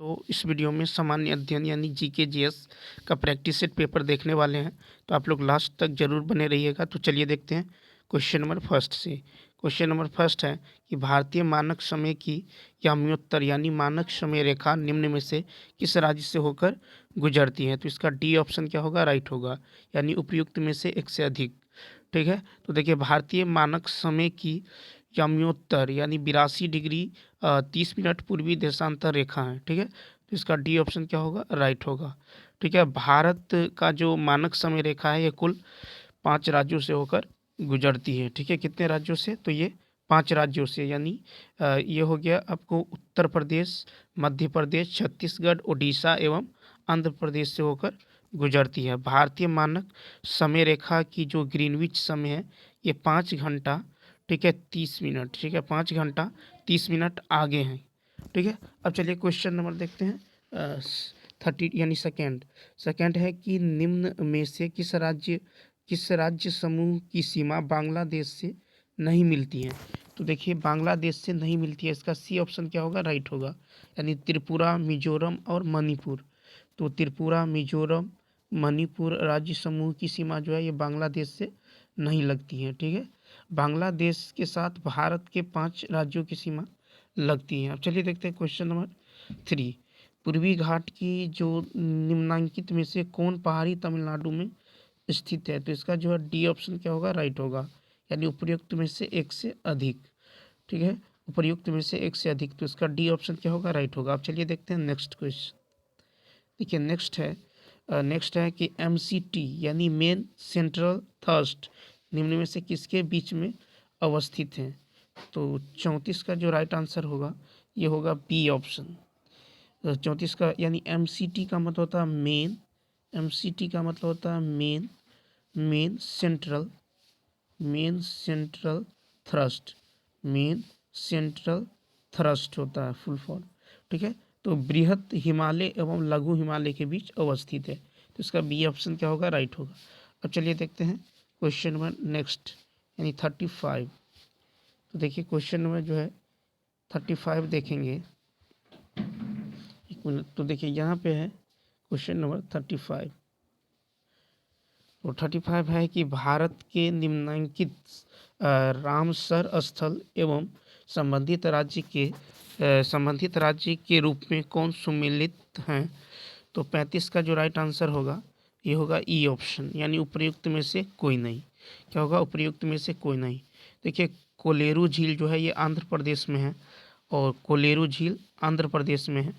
तो इस वीडियो में सामान्य अध्ययन यानी जीके जीएस का प्रैक्टिस सेट पेपर देखने वाले हैं। तो आप लोग लास्ट तक जरूर बने रहिएगा। तो चलिए देखते हैं क्वेश्चन नंबर फर्स्ट से। क्वेश्चन नंबर फर्स्ट है कि भारतीय मानक समय की याम्योत्तर यानी मानक समय रेखा निम्न में से किस राज्य से होकर गुजरती है। तो इसका डी ऑप्शन क्या होगा, राइट होगा, यानी उपयुक्त में से एक से अधिक। ठीक है, तो देखिए भारतीय मानक समय की याम्योत्तर यानी 82 डिग्री 30 मिनट पूर्वी देशांतर रेखा है। ठीक है, तो इसका डी ऑप्शन क्या होगा, राइट होगा। ठीक है, भारत का जो मानक समय रेखा है ये कुल 5 राज्यों से होकर गुजरती है। ठीक है, कितने राज्यों से, तो ये 5 राज्यों से, यानी ये हो गया आपको उत्तर प्रदेश, मध्य प्रदेश, छत्तीसगढ़, उड़ीसा एवं आंध्र प्रदेश से होकर गुजरती है। भारतीय मानक समय रेखा की जो ग्रीनविच समय है ये 5 घंटा, ठीक है, 30 मिनट, ठीक है, 5 घंटा 30 मिनट आगे हैं। ठीक है, अब चलिए क्वेश्चन नंबर देखते हैं 30 यानी सेकेंड है कि निम्न में से किस राज्य समूह की सीमा बांग्लादेश से नहीं मिलती है। तो देखिए बांग्लादेश से नहीं मिलती है, इसका सी ऑप्शन क्या होगा, राइट होगा, यानी त्रिपुरा, मिजोरम और मणिपुर। तो त्रिपुरा, मिजोरम, मणिपुर राज्य समूह की सीमा जो है ये बांग्लादेश से नहीं लगती है। ठीक है, बांग्लादेश के साथ भारत के 5 राज्यों की सीमा लगती है। अब चलिए देखते हैं क्वेश्चन नंबर 3। पूर्वी घाट की जो निम्नांकित में से कौन पहाड़ी तमिलनाडु में स्थित है। तो इसका जो है डी ऑप्शन क्या होगा, राइट होगा, यानी उपर्युक्त में से एक से अधिक। ठीक है, उपर्युक्त में से एक से अधिक, तो इसका डी ऑप्शन क्या होगा, राइट होगा। अब चलिए देखते हैं नेक्स्ट क्वेश्चन। देखिए नेक्स्ट है कि एमसीटी यानी मेन सेंट्रल थर्स्ट निम्न में से किसके बीच में अवस्थित है। तो 34 का जो राइट आंसर होगा ये होगा बी ऑप्शन। 34 का यानी एमसीटी का मतलब होता है मेन, एमसीटी का मतलब होता है main central thrust, main central thrust होता है फुल फॉर्म। ठीक है, तो बृहत हिमालय एवं लघु हिमालय के बीच अवस्थित है। तो इसका बी ऑप्शन क्या होगा, राइट होगा। अब चलिए देखते हैं क्वेश्चन नंबर नेक्स्ट यानी 35। तो देखिए क्वेश्चन नंबर जो है 35 देखेंगे, एक मिनट। तो देखिए यहाँ पे है क्वेश्चन नंबर 35। तो 35 है कि भारत के निम्नांकित रामसर स्थल एवं संबंधित राज्य के रूप में कौन सुमेलित हैं। तो 35 का जो राइट आंसर होगा ये होगा ई ऑप्शन, यानी उपयुक्त में से कोई नहीं। क्या होगा, उपयुक्त में से कोई नहीं। देखिए कोलेरू झील जो है ये आंध्र प्रदेश में है, और कोलेरू झील आंध्र प्रदेश में है।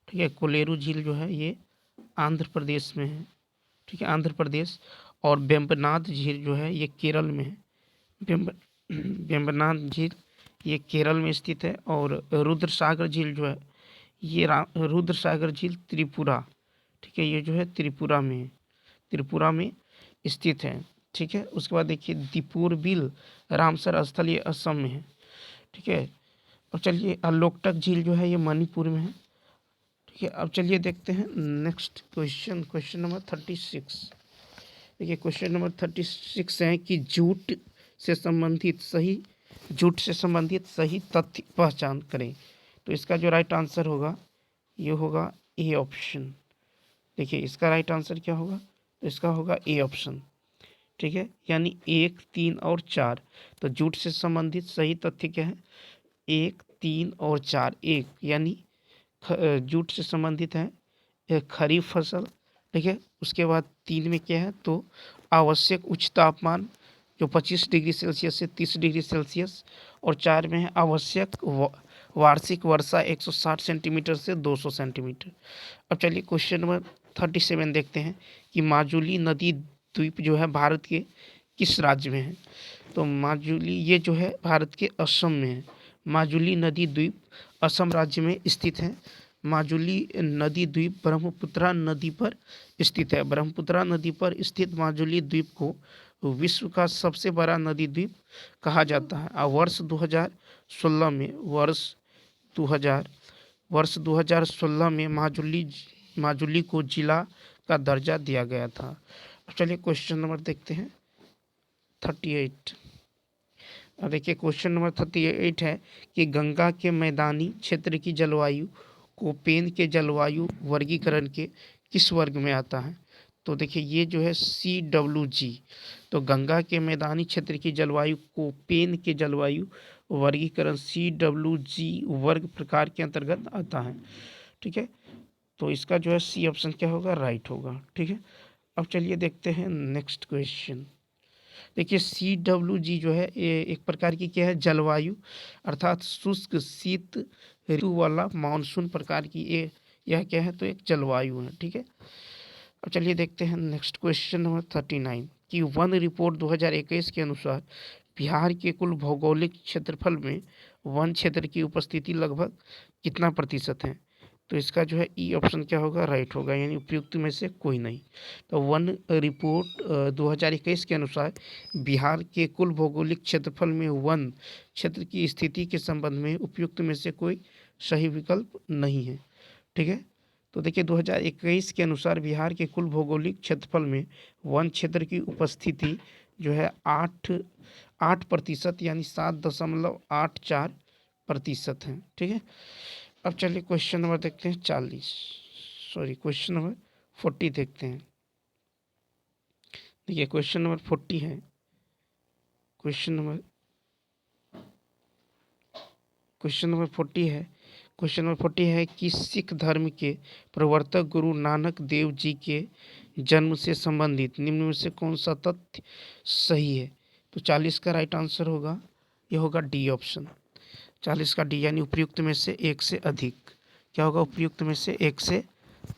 ठीक है, कोलेरू झील जो है ये आंध्र प्रदेश में है। ठीक है, आंध्र प्रदेश। और वेम्बनाथ झील जो है ये केरल में है। वेम्बनाथ झील ये केरल में स्थित है। और रुद्र सागर झील जो है ये रुद्र सागर झील त्रिपुरा, ठीक है, ये जो है त्रिपुरा में स्थित है। ठीक है, उसके बाद देखिए दीपुर बिल रामसर स्थल ये असम में है। ठीक है, अब चलिए लोकटक झील जो है ये मणिपुर में है। ठीक है, अब चलिए देखते हैं नेक्स्ट क्वेश्चन नंबर 36। देखिए क्वेश्चन नंबर 36 है कि झूठ से संबंधित सही तथ्य पहचान करें। तो इसका जो राइट आंसर होगा ये होगा ए ऑप्शन। देखिए इसका राइट आंसर क्या होगा, तो इसका होगा ए ऑप्शन। ठीक है, यानी 1, 3 और 4। तो झूठ से संबंधित सही तथ्य क्या है, 1, 3 और 4। 1 यानी झूठ से संबंधित है खरीफ फसल। ठीक है, उसके बाद 3 में क्या है, तो आवश्यक उच्च तापमान जो 25 डिग्री सेल्सियस से 30 डिग्री सेल्सियस। और 4 में है आवश्यक वार्षिक वर्षा 160 सेंटीमीटर से 200 सेंटीमीटर। अब चलिए क्वेश्चन नंबर 37 देखते हैं कि माजुली नदी द्वीप जो है भारत के किस राज्य में है। तो माजुली ये जो है भारत के असम में है। माजुली नदी द्वीप असम राज्य में स्थित है। माजुली नदी द्वीप ब्रह्मपुत्रा नदी पर स्थित है। ब्रह्मपुत्रा नदी पर स्थित माजुली द्वीप को विश्व का सबसे बड़ा नदी द्वीप कहा जाता है। और वर्ष 2016 में माजुली को जिला का दर्जा दिया गया था। चलिए क्वेश्चन नंबर देखते हैं 38। देखिए क्वेश्चन नंबर 38 है कि गंगा के मैदानी क्षेत्र की जलवायु कोपेन के जलवायु वर्गीकरण के किस वर्ग में आता है? तो देखिए ये जो है CWG, तो गंगा के मैदानी क्षेत्र की जलवायु कोपेन के जलवायु वर्गीकरण CWG वर्ग प्रकार के अंतर्गत आता है। ठीक है, तो इसका जो है सी ऑप्शन क्या होगा, राइट होगा। ठीक है, अब चलिए देखते हैं नेक्स्ट क्वेश्चन। देखिए CWG जो है ये एक प्रकार की क्या है, जलवायु अर्थात शुष्क शीत ऋतु वाला मानसून प्रकार की ये यह क्या है, तो एक जलवायु है। ठीक है, अब चलिए देखते हैं नेक्स्ट क्वेश्चन नंबर 39 कि वन रिपोर्ट 2021 के अनुसार बिहार के कुल भौगोलिक क्षेत्रफल में वन क्षेत्र की उपस्थिति लगभग कितना प्रतिशत है? तो इसका जो है ई ऑप्शन क्या होगा, राइट होगा, यानी उपयुक्त में से कोई नहीं। तो वन रिपोर्ट 2021 के अनुसार बिहार के कुल भौगोलिक क्षेत्रफल में वन क्षेत्र की स्थिति के संबंध में उपयुक्त में से कोई सही विकल्प नहीं है। ठीक है, तो देखिए 2021 के अनुसार बिहार के कुल भौगोलिक क्षेत्रफल में वन क्षेत्र की उपस्थिति जो है 8% यानी 7.84% है। ठीक है, अब चलिए क्वेश्चन नंबर देखते हैं 40, सॉरी क्वेश्चन नंबर 40 देखते हैं। देखिए क्वेश्चन नंबर 40 है, क्वेश्चन नंबर 40 है कि सिख धर्म के प्रवर्तक गुरु नानक देव जी के जन्म से संबंधित निम्न में से कौन सा तथ्य सही है? तो 40 का राइट आंसर होगा, यह होगा डी ऑप्शन, 40 का डी, यानी उपयुक्त में से एक से अधिक। क्या होगा, उपयुक्त में से एक से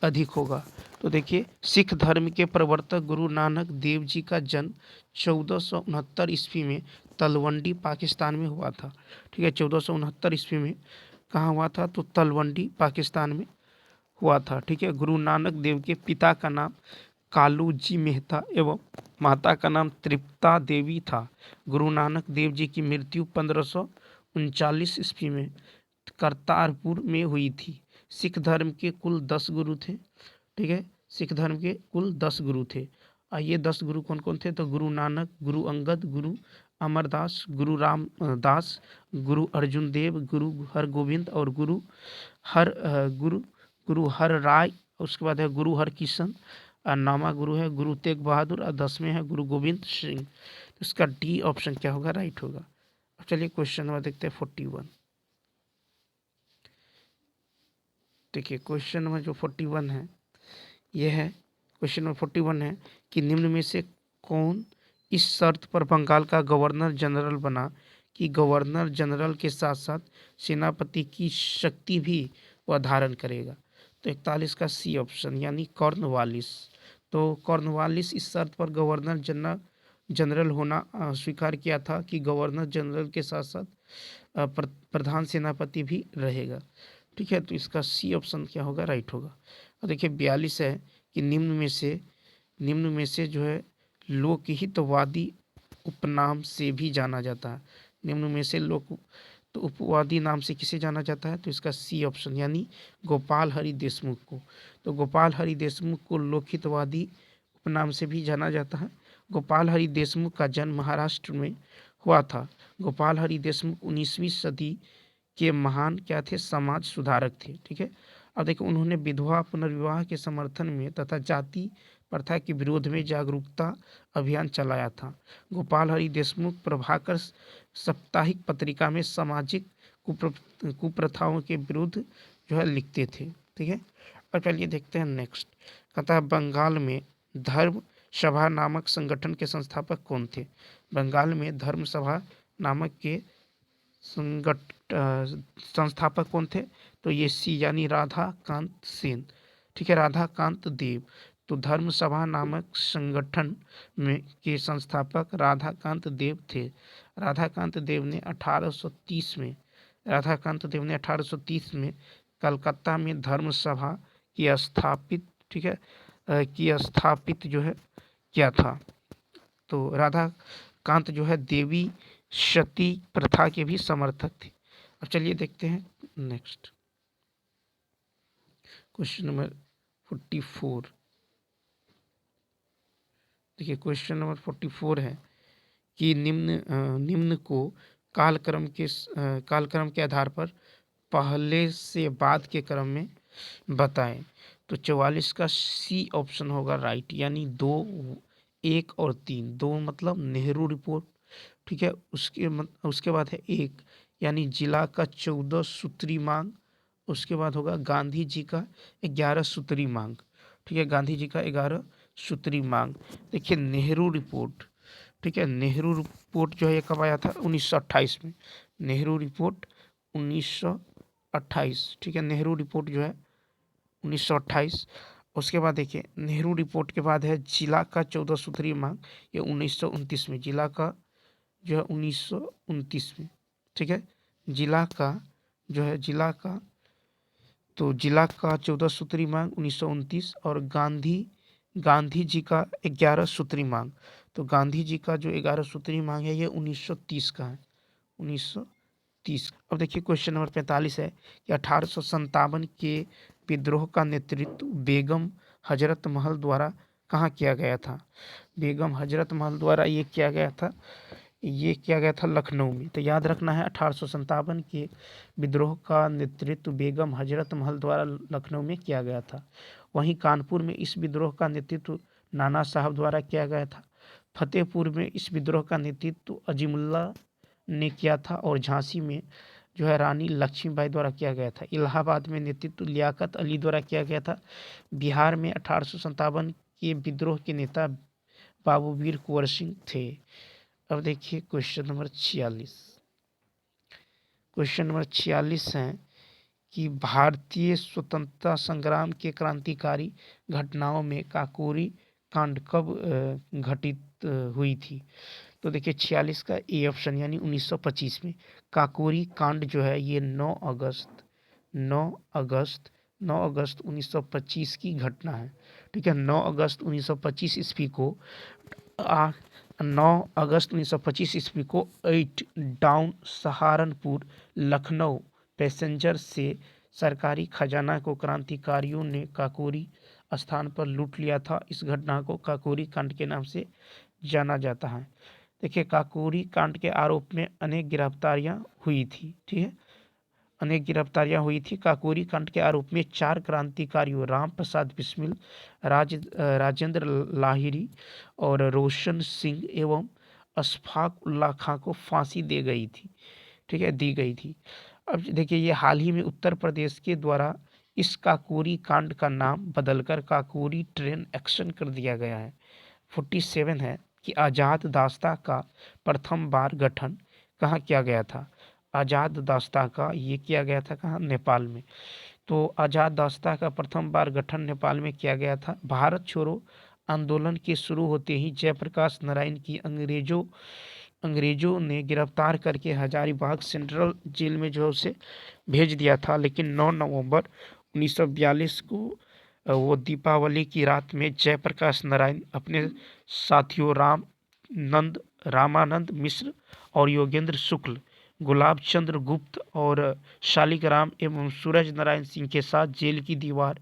अधिक होगा। तो देखिए सिख धर्म के प्रवर्तक गुरु नानक देव जी का जन्म 1469 ईस्वी में तलवंडी पाकिस्तान में हुआ था। ठीक है, 1469 ईस्वी में कहाँ हुआ था, तो तलवंडी पाकिस्तान में हुआ था। ठीक है, गुरु नानक देव के पिता का नाम कालू जी मेहता एवं माता का नाम तृप्ता देवी था। गुरु नानक देव जी की मृत्यु 1539 ईस्वी में करतारपुर में हुई थी। सिख धर्म के कुल 10 गुरु थे। ठीक है, सिख धर्म के कुल 10 गुरु थे। ये 10 गुरु कौन कौन थे, तो गुरु नानक, गुरु अंगद, गुरु अमरदास, गुरु रामदास, गुरु अर्जुन देव, गुरु हरगोविंद और गुरु हर राय। उसके बाद है गुरु हरकिशन, और नामा गुरु है गुरु तेग बहादुर, और 10वें है गुरु गोविंद सिंह। तो इसका डी ऑप्शन क्या होगा, राइट होगा। अब चलिए क्वेश्चन नंबर देखते हैं 41। देखिए क्वेश्चन नंबर जो 41 है, यह है क्वेश्चन नंबर 41 है कि निम्न में से कौन इस शर्त पर बंगाल का गवर्नर जनरल बना कि गवर्नर जनरल के साथ साथ सेनापति की शक्ति भी वह धारण करेगा? तो 41 का सी ऑप्शन, यानी कॉर्नवालिस। तो कॉर्नवालिस इस शर्त पर गवर्नर जनरल होना स्वीकार किया था कि गवर्नर जनरल के साथ साथ प्रधान सेनापति भी रहेगा। ठीक है, तो इसका सी ऑप्शन क्या होगा, राइट होगा। और देखिए 42 है कि निम्न में से जो है लोकहितवादी उपनाम से भी जाना जाता है। निम्न में से तो उपवादी नाम से किसे जाना जाता है? तो इसका सी ऑप्शन, यानी गोपाल हरि देशमुख को। तो गोपाल हरि देशमुख को लोकहितवादी उपनाम से भी जाना जाता है। गोपाल हरि देशमुख का जन्म महाराष्ट्र में हुआ था। गोपाल हरि देशमुख 19वीं सदी के महान क्या थे, समाज सुधारक थे। ठीक है, अब देखिए उन्होंने विधवा पुनर्विवाह के समर्थन में तथा जाति प्रथा के विरोध में जागरूकता अभियान चलाया था। गोपाल हरि देशमुख प्रभाकर साप्ताहिक पत्रिका में सामाजिक कुप्रथाओं के विरुद्ध जो है लिखते थे। ठीक है, और चलिए देखते हैं नेक्स्ट। कहता है बंगाल में धर्म सभा नामक संगठन के संस्थापक कौन थे? बंगाल में धर्म सभा नामक के संस्थापक कौन थे? तो ये सी, यानी राधाकांत सेन। ठीक है, राधाकांत देव। तो धर्म सभा नामक संगठन में के संस्थापक राधाकांत देव थे। राधाकांत देव ने 1830 में कलकत्ता में धर्म सभा की स्थापित, ठीक है, जो है किया था। तो राधाकांत जो है देवी सती प्रथा के भी समर्थक थे। अब चलिए देखते हैं नेक्स्ट क्वेश्चन नंबर 44। देखिए क्वेश्चन नंबर 44 है कि निम्न को कालक्रम के आधार पर पहले से बाद के क्रम में बताएं। तो 44 का सी ऑप्शन होगा राइट, यानी 2, 1 और 3। 2 मतलब नेहरू रिपोर्ट, ठीक है। उसके बाद है 1, यानी जिला का 14 सूत्री मांग। उसके बाद होगा गांधी जी का 11 सूत्री मांग, ठीक है, गांधी जी का 11 सूत्री मांग। देखिए नेहरू रिपोर्ट, ठीक है, नेहरू रिपोर्ट जो है ये कब आया था? 1928 में। नेहरू रिपोर्ट 1928, ठीक है, नेहरू रिपोर्ट जो है 1928। उसके बाद देखिए नेहरू रिपोर्ट के बाद है जिला का 14 सूत्री मांग, ये 1929 में। जिला का जो है 1929 में, ठीक है। जिला का जो है जिला का 14 सूत्री मांग 1929, और गांधी जी का 11 सूत्री मांग। तो गांधी जी का जो 11 सूत्री मांग है ये 1930 का है, 1930। अब देखिए क्वेश्चन नंबर 45 है कि 1857 के विद्रोह का नेतृत्व बेगम हजरत महल द्वारा कहाँ किया गया था? बेगम हजरत महल द्वारा ये किया गया था लखनऊ में। तो याद रखना है 1857 के विद्रोह का नेतृत्व बेगम हजरत महल द्वारा लखनऊ में किया गया था। वहीं कानपुर में इस विद्रोह का नेतृत्व नाना साहब द्वारा किया गया था। फतेहपुर में इस विद्रोह का नेतृत्व अजीमुल्ला ने किया था, और झांसी में जो है रानी लक्ष्मीबाई द्वारा किया गया था। इलाहाबाद में नेतृत्व लियाकत अली द्वारा किया गया था। बिहार में 1857 के विद्रोह के नेता बाबू वीर कुंवर सिंह थे। अब देखिए क्वेश्चन नंबर 46। क्वेश्चन नंबर 46 है कि भारतीय स्वतंत्रता संग्राम के क्रांतिकारी घटनाओं में काकोरी कांड कब घटित हुई थी? तो देखिए 46 का ए ऑप्शन, यानी 1925 में। काकोरी कांड जो है ये 9 अगस्त 1925 की घटना है, ठीक है। 9 अगस्त 1925 ईस्वी को 9 अगस्त 1925 ईस्वी को 8 डाउन सहारनपुर लखनऊ पैसेंजर से सरकारी खजाना को क्रांतिकारियों ने काकोरी स्थान पर लूट लिया था। इस घटना को काकोरी कांड के नाम से जाना जाता है। देखिए काकोरी कांड के आरोप में अनेक गिरफ्तारियां हुई थी, ठीक है, अनेक गिरफ्तारियां हुई थी। काकोरी कांड के आरोप में 4 क्रांतिकारियों राम प्रसाद बिस्मिल, राजेंद्र लाहिरी और रोशन सिंह एवं अशफाक उल्ला खां को फांसी दी गई थी। अब देखिए ये हाल ही में उत्तर प्रदेश के द्वारा इस काकोरी कांड का नाम बदलकर काकोरी ट्रेन एक्शन कर दिया गया है। 47 है कि आज़ाद दास्ता का प्रथम बार गठन कहाँ किया गया था? आज़ाद दास्ता का ये किया गया था कहाँ? नेपाल में। तो आज़ाद दास्ता का प्रथम बार गठन नेपाल में किया गया था। भारत छोड़ो आंदोलन के शुरू होते ही जयप्रकाश नारायण की अंग्रेजों ने गिरफ्तार करके हजारीबाग सेंट्रल जेल में जो है उसे भेज दिया था। लेकिन 9 नवंबर 1942 को वो दीपावली की रात में जयप्रकाश नारायण अपने साथियों रामानंद मिश्र और योगेंद्र शुक्ल, गुलाब चंद्र गुप्त और शालिग्राम एवं सूरज नारायण सिंह के साथ जेल की दीवार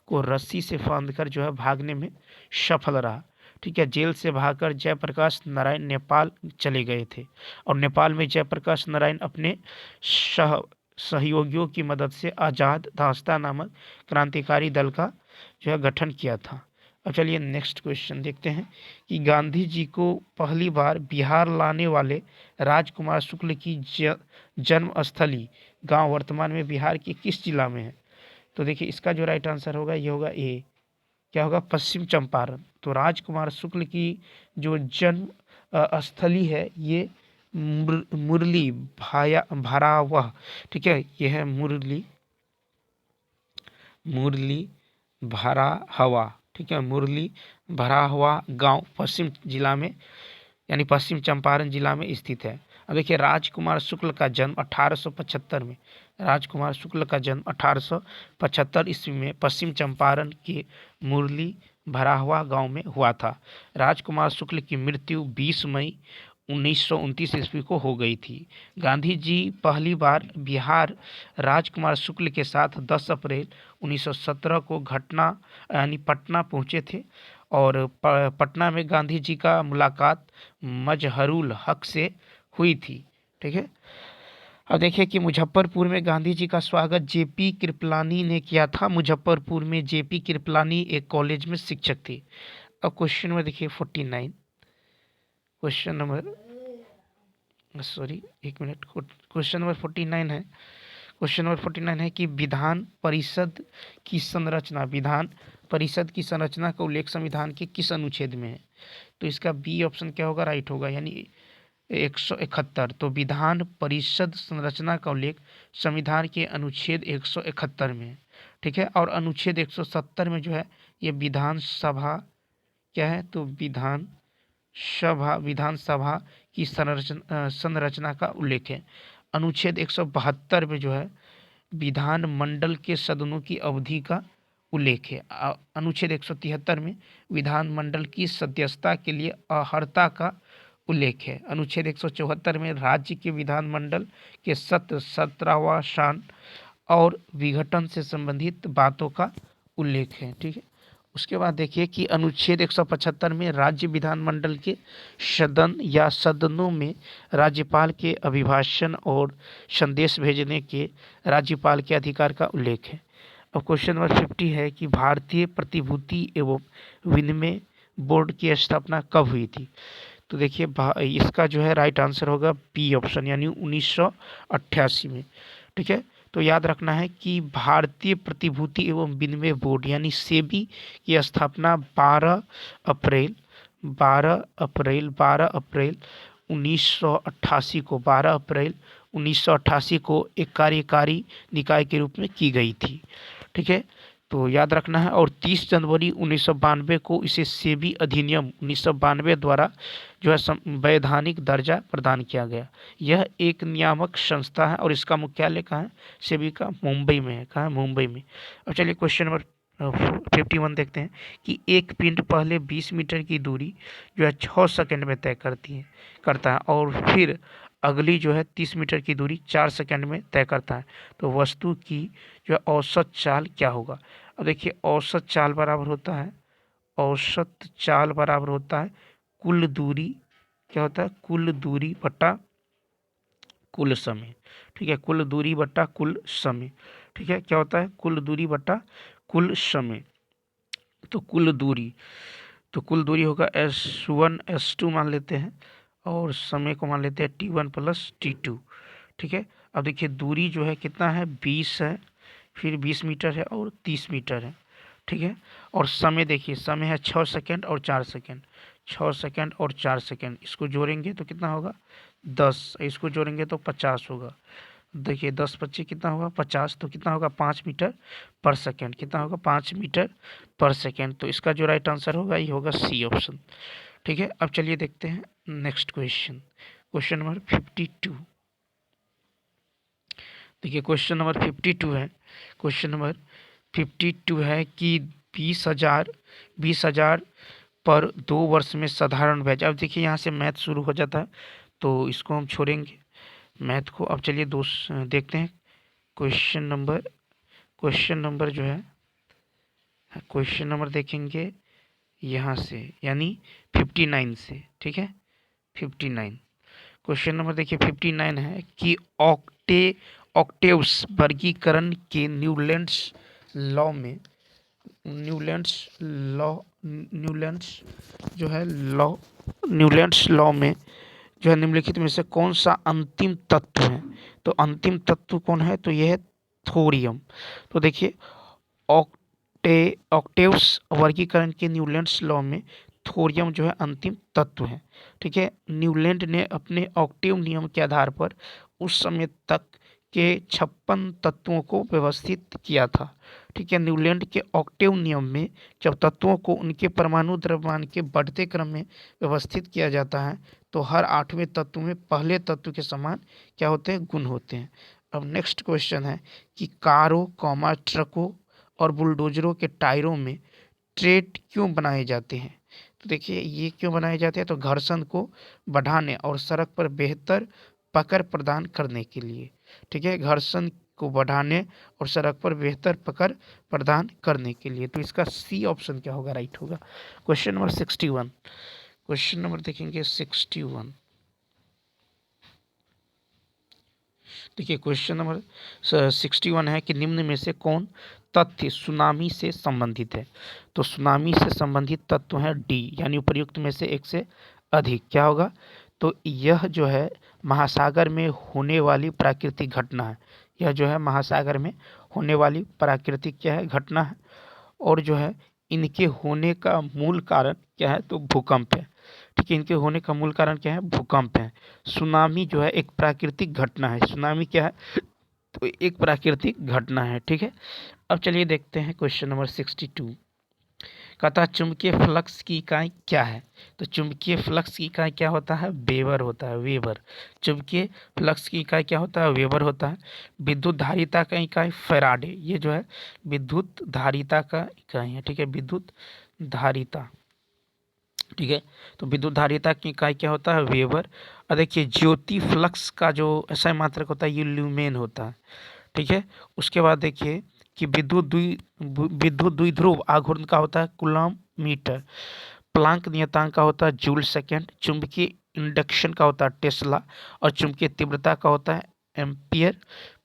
को रस्सी से बांधकर जो है भागने में सफल रहा, ठीक है। जेल से भागकर जयप्रकाश नारायण नेपाल चले गए थे, और नेपाल में जयप्रकाश नारायण अपने सहयोगियों की मदद से आज़ाद दास्ता नामक क्रांतिकारी दल का जो है गठन किया था। अब चलिए नेक्स्ट क्वेश्चन देखते हैं कि गांधी जी को पहली बार बिहार लाने वाले राजकुमार शुक्ल की जन्मस्थली गांव वर्तमान में बिहार के किस जिला में है? तो देखिए इसका जो राइट आंसर होगा ये होगा ए, क्या होगा? पश्चिम चंपारण। तो राजकुमार शुक्ल की जो जन्म स्थली है ये मुरली भरावह, ठीक है, ये है मुरली भराहवा, ठीक है, मुरली भराहवा गांव पश्चिम जिला में यानी पश्चिम चंपारण जिला में स्थित है। अब देखिए राजकुमार शुक्ल का जन्म 1875 में, राजकुमार शुक्ल का जन्म 1875 ईस्वी में पश्चिम चंपारण के मुरली भराहवा गांव में हुआ था। राजकुमार शुक्ल की मृत्यु 20 मई 1929 ईस्वी को हो गई थी। गांधी जी पहली बार बिहार राजकुमार शुक्ल के साथ 10 अप्रैल 1917 को पटना पहुंचे थे, और पटना में गांधी जी का मुलाकात मजहरुल हक से हुई थी, ठीक है। अब देखिए कि मुजफ्फरपुर में गांधी जी का स्वागत जेपी कृपलानी ने किया था। मुजफ्फरपुर में जेपी कृपलानी एक कॉलेज में शिक्षक थी। अब क्वेश्चन नंबर देखिए 49। क्वेश्चन नंबर सॉरी एक मिनट, क्वेश्चन नंबर 49 है। क्वेश्चन नंबर 49 है कि विधान परिषद की संरचना, विधान परिषद की संरचना का उल्लेख संविधान के किस अनुच्छेद में है? तो इसका बी ऑप्शन क्या होगा, राइट होगा, यानी 171। तो विधान परिषद संरचना का उल्लेख संविधान के अनुच्छेद 171 में है। ठीक है, और अनुच्छेद 170 में जो है ये विधानसभा क्या है, तो विधानसभा की संरचना का उल्लेख है। अनुच्छेद 172 में जो है विधानमंडल के सदनों की अवधि का उल्लेख है। अनुच्छेद 173 में विधानमंडल की सदस्यता के लिए अर्हता का उल्लेख है। अनुच्छेद 174 में राज्य के विधानमंडल के सत्र 17वां शान और विघटन से संबंधित बातों का उल्लेख है। ठीक है, उसके बाद देखिए कि अनुच्छेद 175 में राज्य विधानमंडल के सदन या सदनों में राज्यपाल के अभिभाषण और संदेश भेजने के राज्यपाल के अधिकार का उल्लेख है। अब क्वेश्चन नंबर 50 है कि भारतीय प्रतिभूति एवं विनिमय बोर्ड की स्थापना कब हुई थी? तो देखिए इसका जो है राइट आंसर होगा बी ऑप्शन, यानी 1988 में। ठीक है, तो याद रखना है कि भारतीय प्रतिभूति एवं विनिमय बोर्ड यानी सेबी की स्थापना 12 अप्रैल 1988 को 12 अप्रैल 1988 को एक कार्यकारी निकाय के रूप में की गई थी। ठीक है, तो याद रखना है। और 30 जनवरी 1992 को इसे सेबी अधिनियम 1992 द्वारा जो है संवैधानिक दर्जा प्रदान किया गया। यह एक नियामक संस्था है और इसका मुख्यालय कहाँ है? सेबी का मुंबई में है। कहाँ है? मुंबई में। अब चलिए क्वेश्चन नंबर 51 देखते हैं कि एक पिंड पहले 20 मीटर की दूरी जो है 6 सेकंड में तय करता है और फिर अगली जो है 30 मीटर की दूरी 4 सेकंड में तय करता है। तो वस्तु की जो है औसत चाल क्या होगा? अब देखिए औसत चाल बराबर होता है कुल दूरी, क्या होता है? कुल दूरी बटा कुल समय। ठीक है, कुल दूरी बटा कुल समय। ठीक है, क्या होता है? कुल दूरी बटा कुल समय। तो कुल दूरी होगा S1 S2 मान लेते हैं और समय को मान लेते हैं T1 + T2। ठीक है, अब देखिए दूरी जो है कितना है? 20 है, फिर 20 मीटर है और 30 मीटर है। ठीक है, और समय देखिए, समय है 6 सेकंड और 4 सेकंड, 6 सेकंड और 4 सेकंड। इसको जोड़ेंगे तो कितना होगा? 10। इसको जोड़ेंगे तो 50 होगा। देखिए 10 × 25 कितना होगा? 50। तो कितना होगा? 5 मीटर पर सेकंड। कितना होगा? 5 मीटर पर सेकंड। तो इसका जो राइट आंसर होगा ये होगा सी ऑप्शन। ठीक है, अब चलिए देखते हैं नेक्स्ट क्वेश्चन नंबर 52। देखिए क्वेश्चन नंबर 52 है। क्वेश्चन नंबर 52 है कि 20,000 पर 2 वर्ष में साधारण ब्याज। अब देखिए यहाँ से मैथ शुरू हो जाता है तो इसको हम छोड़ेंगे मैथ को। अब चलिए देखते हैं क्वेश्चन नंबर जो है क्वेश्चन नंबर देखेंगे यहाँ से, यानी 59 से। ठीक है, 59 क्वेश्चन नंबर देखिए 59 है कि ऑक्टेव्स वर्गीकरण के न्यूलैंड्स लॉ में न्यूलैंड्स लॉ में जो है निम्नलिखित में से कौन सा अंतिम तत्व है? तो अंतिम तत्व कौन है? तो यह है थोरियम। तो देखिए ऑक्टेव्स वर्गीकरण के न्यूलैंड्स लॉ में थोरियम जो है अंतिम तत्व है। ठीक है, न्यूलैंड ने अपने ऑक्टेव नियम के आधार पर उस समय तक के 56 तत्वों को व्यवस्थित किया था। ठीक है, न्यूलैंड के ऑक्टेव नियम में जब तत्वों को उनके परमाणु द्रव्यमान के बढ़ते क्रम में व्यवस्थित किया जाता है तो हर 8वें तत्व में पहले तत्व के समान क्या होते हैं? गुण होते हैं। अब नेक्स्ट क्वेश्चन है कि कारों, ट्रकों और बुलडोजरों के टायरों में ट्रेड क्यों बनाए जाते हैं? तो देखिए ये क्यों बनाए जाते हैं? तो घर्षण को बढ़ाने और सड़क पर बेहतर पकड़ प्रदान करने के लिए। ठीक है, घर्षण को बढ़ाने और सड़क पर बेहतर पकड़ प्रदान करने के लिए। तो इसका सी ऑप्शन क्या होगा? राइट होगा। Question number 61। क्वेश्चन नंबर देखेंगे 61। देखिए क्वेश्चन नंबर 61 है कि निम्न में से कौन तथ्य सुनामी से संबंधित है। तो सुनामी से संबंधित तत्व है डी, यानी उपर्युक्त में से एक से अधिक। क्या होगा, तो यह जो है महासागर में होने वाली प्राकृतिक घटना है। यह जो है महासागर में होने वाली प्राकृतिक क्या है, घटना है। और जो है इनके होने का मूल कारण क्या है, तो भूकंप है। ठीक है, इनके होने का मूल कारण क्या है, भूकंप है। सुनामी जो है एक प्राकृतिक घटना है। सुनामी क्या है, तो एक प्राकृतिक घटना है। ठीक है, अब चलिए देखते हैं क्वेश्चन नंबर 62। कहता है चुंबकीय फ्लक्स की इकाई क्या है। तो चुंबकीय फ्लक्स की इकाई क्या होता है, वेबर होता है, वेबर। चुंबकीय फ्लक्स की इकाई क्या होता है, वेबर होता है। विद्युत धारिता का इकाई फैराडे। ये जो है विद्युत धारिता का इकाई है। ठीक है, विद्युत धारिता। ठीक है, तो विद्युत धारिता की इकाई क्या होता है, वेबर। और देखिए ज्योति फ्लक्स का जो SI मात्रक होता है ये ल्यूमेन होता है। ठीक है, उसके बाद देखिए कि विद्युत द्विध्रुव आघूर्ण का होता है कूलॉम मीटर। प्लांक नियतांक का होता है जूल सेकेंड। चुंबकीय इंडक्शन का होता है टेस्ला। और चुंबकीय तीव्रता का होता है एम्पियर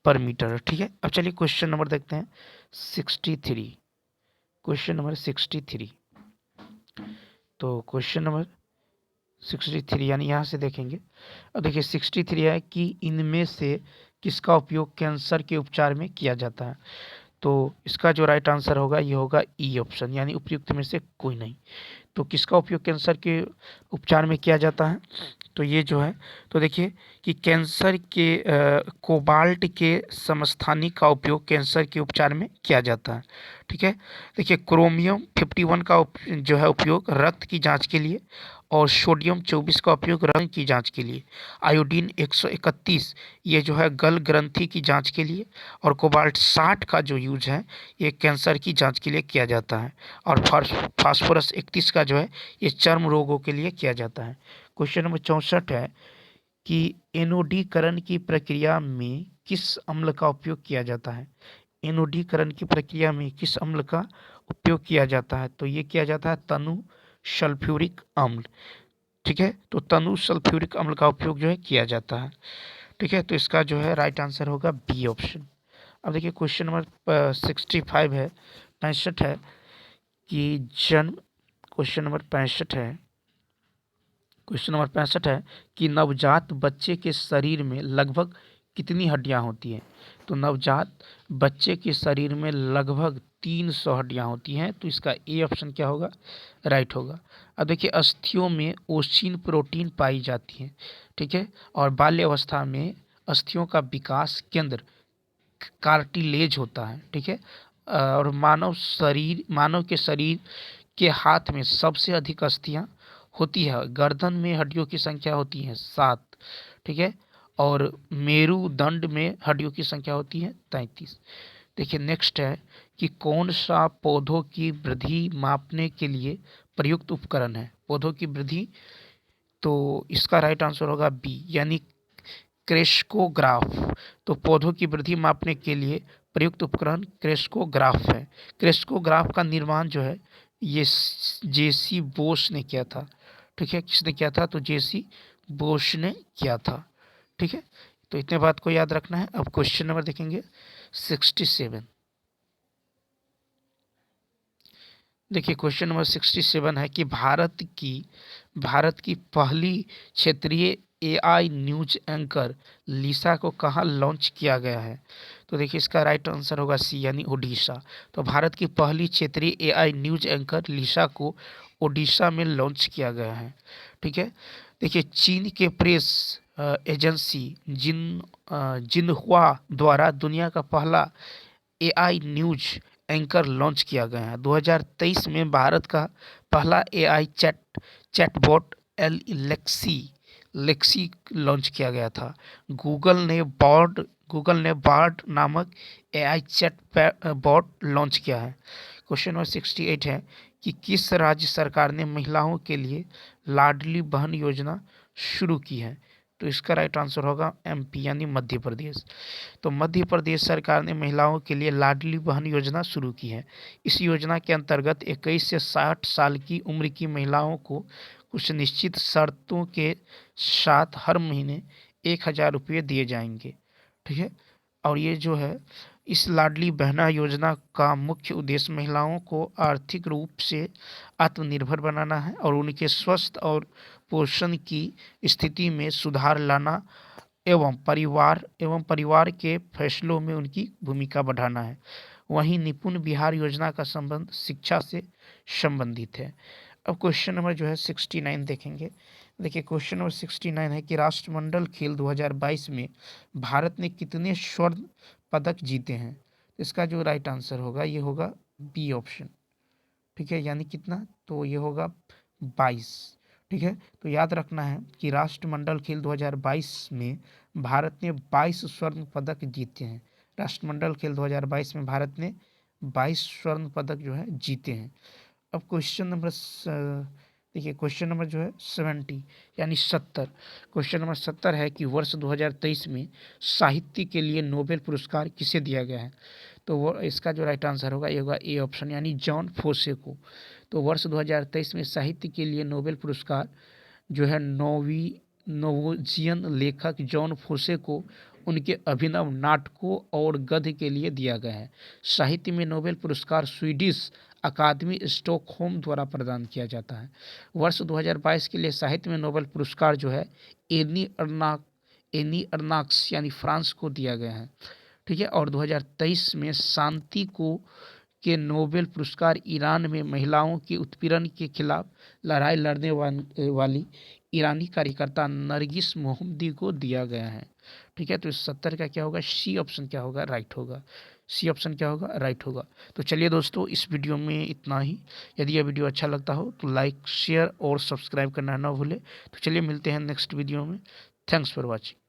पर मीटर। ठीक है, अब चलिए क्वेश्चन नंबर देखते हैं 63। Question number 63। तो क्वेश्चन नंबर 63 यानी यहाँ से देखेंगे। अब देखिए 63 है कि इनमें से किसका उपयोग कैंसर के उपचार में किया जाता है। तो इसका जो राइट आंसर होगा ये होगा ई ऑप्शन, यानी उपयुक्त में से कोई नहीं। तो किसका उपयोग कैंसर के उपचार में किया जाता है, तो ये जो है, तो देखिए कि कैंसर के कोबाल्ट के समस्थानिक का उपयोग कैंसर के उपचार में किया जाता है। ठीक है, देखिए क्रोमियम 51 का जो है उपयोग रक्त की जांच के लिए। और सोडियम 24 का उपयोग रंग की जांच के लिए। आयोडीन 131 ये जो है गल ग्रंथि की जांच के लिए। और कोबाल्ट 60 का जो यूज है ये कैंसर की जांच के लिए किया जाता है। और फास्फोरस 31 का जो है ये चर्म रोगों के लिए किया जाता है। क्वेश्चन नंबर 64 है कि एनोडीकरण की प्रक्रिया में किस अम्ल का उपयोग किया जाता है। एनोडीकरण की प्रक्रिया में किस अम्ल का उपयोग किया जाता है, तो ये किया जाता है तनु सल्फ्यूरिक अम्ल। ठीक है, तो तनु सल्फ्यूरिक अम्ल का उपयोग जो है किया जाता है। ठीक है, तो इसका जो है राइट आंसर होगा बी ऑप्शन। अब देखिए क्वेश्चन नंबर 65 है, 65 है कि जन्म। क्वेश्चन नंबर 65 है, क्वेश्चन नंबर 65 है कि नवजात बच्चे के शरीर में लगभग कितनी हड्डियां होती हैं। तो नवजात बच्चे के शरीर में लगभग 300 हड्डियां होती हैं। तो इसका ए ऑप्शन क्या होगा, राइट होगा। अब देखिए अस्थियों में ओसिन प्रोटीन पाई जाती है। ठीक है, और बाल्य अवस्था में अस्थियों का विकास केंद्र कार्टिलेज होता है। ठीक है, और मानव के शरीर के हाथ में सबसे अधिक अस्थियां होती है। गर्दन में हड्डियों की संख्या होती है 7। ठीक है, और मेरुदंड में हड्डियों की संख्या होती है 33। देखिए नेक्स्ट है कि कौन सा पौधों की वृद्धि मापने के लिए प्रयुक्त उपकरण है। पौधों की वृद्धि, तो इसका राइट आंसर होगा बी, यानी क्रेस्कोग्राफ। तो पौधों की वृद्धि मापने के लिए प्रयुक्त उपकरण क्रेस्कोग्राफ है। क्रेस्कोग्राफ का निर्माण जो है ये जेसी बोस ने किया था। ठीक है, किसने किया था, तो जेसी बोस ने किया था। ठीक है, तो इतने बात को याद रखना है। अब क्वेश्चन नंबर देखेंगे 67। देखिए क्वेश्चन नंबर 67 है कि भारत की पहली क्षेत्रीय एआई न्यूज एंकर लिसा को कहाँ लॉन्च किया गया है। तो देखिए इसका राइट आंसर होगा सी, यानी ओडिशा। तो भारत की पहली क्षेत्रीय एआई न्यूज एंकर लिसा को ओडिशा में लॉन्च किया गया है। ठीक है, देखिए चीन के प्रेस एजेंसी जिनहुआ द्वारा दुनिया का पहला एआई न्यूज एंकर लॉन्च किया गया है। 2023 में भारत का पहला एआई चैटबॉट लेक्सी लॉन्च किया गया था। गूगल ने बार्ड नामक एआई चैट बॉट लॉन्च किया है। क्वेश्चन नंबर 68 है कि किस राज्य सरकार ने महिलाओं के लिए लाडली बहन योजना शुरू की है। तो इसका राइट आंसर होगा एमपी, यानी मध्य प्रदेश। तो मध्य प्रदेश सरकार ने महिलाओं के लिए लाडली बहन योजना शुरू की है। इस योजना के अंतर्गत 21 से 60 साल की उम्र की महिलाओं को कुछ निश्चित शर्तों के साथ हर महीने 1,000 रुपये दिए जाएंगे। ठीक है। और ये जो है इस लाडली बहना योजना का मुख्य उद्देश्य महिलाओं को आर्थिक रूप से आत्मनिर्भर बनाना है और उनके स्वस्थ और पोषण की स्थिति में सुधार लाना एवं परिवार के फैसलों में उनकी भूमिका बढ़ाना है। वहीं निपुण बिहार योजना का संबंध शिक्षा से संबंधित है। अब क्वेश्चन नंबर जो है 69 देखेंगे। देखिए क्वेश्चन नंबर 69 है कि राष्ट्रमंडल खेल 2022 में भारत ने कितने स्वर्ण पदक जीते हैं। इसका जो राइट आंसर होगा ये होगा बी ऑप्शन। ठीक है, यानी कितना, तो ये होगा 22। ठीक है, तो याद रखना है कि राष्ट्रमंडल खेल 2022 में भारत ने 22 स्वर्ण पदक जीते हैं। राष्ट्रमंडल खेल 2022 में भारत ने 22 स्वर्ण पदक जो है जीते हैं। अब क्वेश्चन नंबर देखिए क्वेश्चन नंबर जो है 70 यानी 70। क्वेश्चन नंबर 70 है कि वर्ष 2023 में साहित्य के लिए नोबेल पुरस्कार किसे दिया गया है। तो वो इसका जो राइट आंसर होगा ये होगा ए ऑप्शन यानी जॉन फोसे को। तो वर्ष 2023 में साहित्य के लिए नोबेल पुरस्कार जो है नोवेजियन लेखक जॉन फोसे को उनके अभिनव नाटकों और गद्य के लिए दिया गया है। साहित्य में नोबेल पुरस्कार स्वीडिश अकादमी स्टॉकहोम द्वारा प्रदान किया जाता है। वर्ष 2022 के लिए साहित्य में नोबेल पुरस्कार जो है एनी अर्नाक्स यानी फ्रांस को दिया गया है। ठीक है, और 2023 में शांति को के नोबेल पुरस्कार ईरान में महिलाओं के उत्पीड़न के खिलाफ लड़ाई लड़ने वाली ईरानी कार्यकर्ता नरगिस मोहम्मदी को दिया गया है। ठीक है, तो इस 70 का क्या होगा, सी ऑप्शन क्या होगा, राइट होगा। सी ऑप्शन क्या होगा, राइट होगा। तो चलिए दोस्तों इस वीडियो में इतना ही। यदि यह वीडियो अच्छा लगता हो तो लाइक शेयर और सब्सक्राइब करना ना भूले। तो चलिए मिलते हैं नेक्स्ट वीडियो में। Thanks for watching.